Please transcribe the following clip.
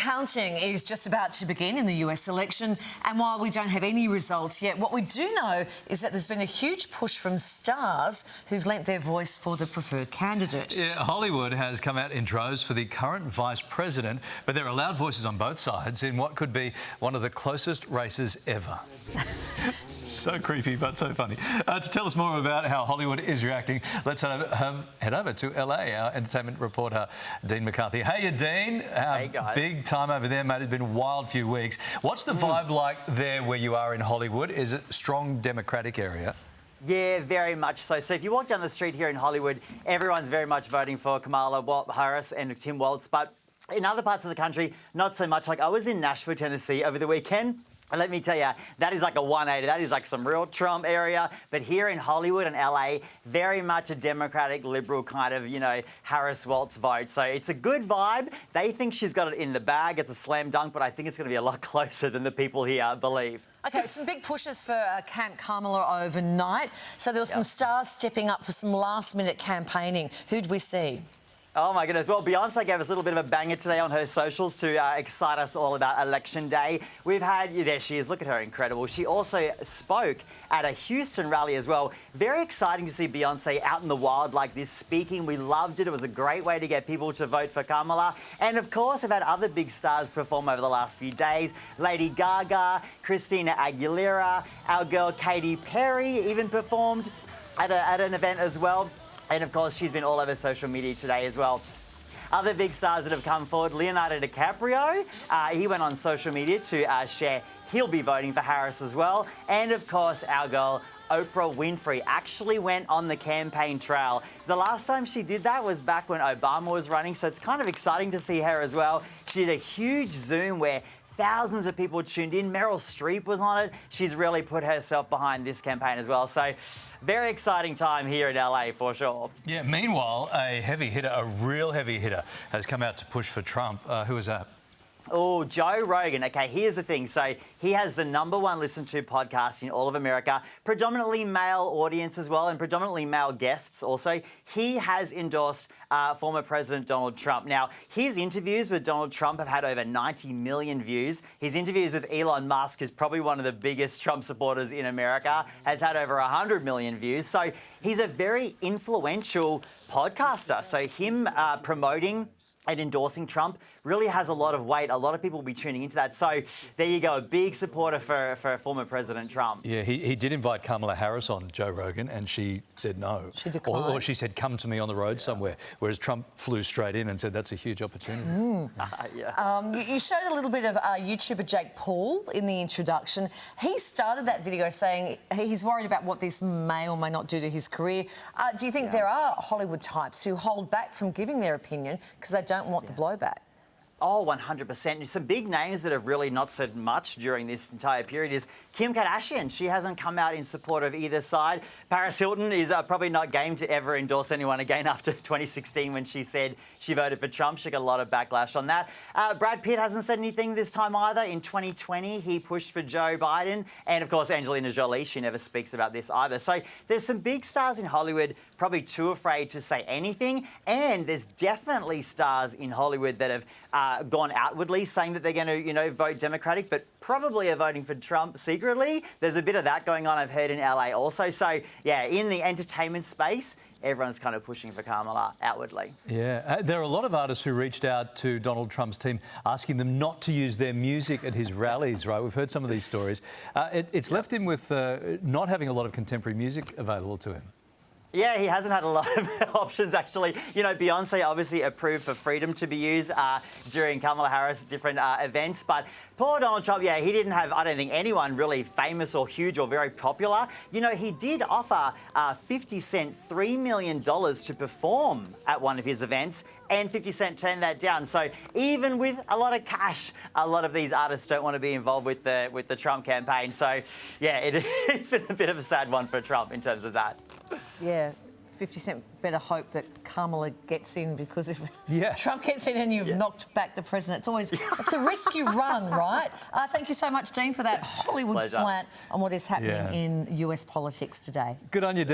counting is just about to begin in the US election, and while we don't have any results yet, what we do know is that there's been a huge push from stars who've lent their voice for the preferred candidate. Yeah, Hollywood has come out in droves for the current vice president, but there are loud voices on both sides in what could be one of the closest races ever. So creepy, but so funny. To tell us more about how Hollywood is reacting, let's head over to LA. Our entertainment reporter, Dean McCarthy. Hey, Dean. Hey, guys. Big time over there, mate. It's been a wild few weeks. What's the vibe like there where you are in Hollywood? Is it a strong Democratic area? Yeah, very much so. So if you walk down the street here in Hollywood, everyone's very much voting for Kamala Harris and Tim Walz. But in other parts of the country, not so much. Like, I was in Nashville, Tennessee over the weekend. And let me tell you, that is like a 180. That is like some real Trump area. But here in Hollywood and LA, very much a Democratic, liberal kind of, Harris-Walz vote. So it's a good vibe. They think she's got it in the bag. It's a slam dunk, but I think it's going to be a lot closer than the people here believe. OK, some big pushes for Camp Kamala overnight. So there were some stars stepping up for some last-minute campaigning. Who'd we see? Oh, my goodness. Well, Beyonce gave us a little bit of a banger today on her socials to excite us all about Election Day. We've had... There she is. Look at her. Incredible. She also spoke at a Houston rally as well. Very exciting to see Beyonce out in the wild like this, speaking. We loved it. It was a great way to get people to vote for Kamala. And, of course, we've had other big stars perform over the last few days. Lady Gaga, Christina Aguilera, our girl Katy Perry even performed at an event as well. And, of course, she's been all over social media today as well. Other big stars that have come forward, Leonardo DiCaprio, he went on social media to share he'll be voting for Harris as well. And, of course, our girl Oprah Winfrey actually went on the campaign trail. The last time she did that was back when Obama was running, so it's kind of exciting to see her as well. She did a huge Zoom where thousands of people tuned in. Meryl Streep was on it. She's really put herself behind this campaign as well. So very exciting time here in LA for sure. Yeah, meanwhile, a heavy hitter, a real heavy hitter, has come out to push for Trump. Who is that? Oh, Joe Rogan. OK, here's the thing. So he has the #1 listened to podcast in all of America, predominantly male audience as well, and predominantly male guests also. He has endorsed former President Donald Trump. Now, his interviews with Donald Trump have had over 90 million views. His interviews with Elon Musk, who's probably one of the biggest Trump supporters in America, has had over 100 million views. So he's a very influential podcaster. So him promoting and endorsing Trump really has a lot of weight. A lot of people will be tuning into that. So there you go, a big supporter for former President Trump. Yeah, he did invite Kamala Harris on Joe Rogan and she said no. She declined. Or she said, come to me on the road somewhere, whereas Trump flew straight in and said that's a huge opportunity. You showed a little bit of YouTuber Jake Paul in the introduction. He started that video saying he's worried about what this may or may not do to his career. Do you think there are Hollywood types who hold back from giving their opinion because they don't want the blowback? Oh, 100%. Some big names that have really not said much during this entire period is Kim Kardashian. She hasn't come out in support of either side. Paris Hilton is probably not game to ever endorse anyone again after 2016 when she said she voted for Trump. She got a lot of backlash on that. Brad Pitt hasn't said anything this time either. In 2020, he pushed for Joe Biden. And, of course, Angelina Jolie, she never speaks about this either. So there's some big stars in Hollywood probably too afraid to say anything. And there's definitely stars in Hollywood that have gone outwardly saying that they're going to, vote Democratic, but probably are voting for Trump secretly. There's a bit of that going on, I've heard, in LA also. So, yeah, in the entertainment space, everyone's kind of pushing for Kamala outwardly. Yeah, there are a lot of artists who reached out to Donald Trump's team asking them not to use their music at his rallies, right? We've heard some of these stories. It's left him with not having a lot of contemporary music available to him. Yeah, he hasn't had a lot of options, actually. Beyonce obviously approved for freedom to be used during Kamala Harris' different events. But poor Donald Trump, yeah, he didn't have, I don't think, anyone really famous or huge or very popular. He did offer 50 Cent $3 million to perform at one of his events, and 50 Cent turned that down. So even with a lot of cash, a lot of these artists don't want to be involved with the Trump campaign. So, yeah, it's been a bit of a sad one for Trump in terms of that. Yeah, 50 Cent better hope that Kamala gets in, because if Trump gets in and you've knocked back the president, it's the risk you run, right? Thank you so much, Dean, for that Hollywood slant on what is happening in US politics today. Good on you, Dean.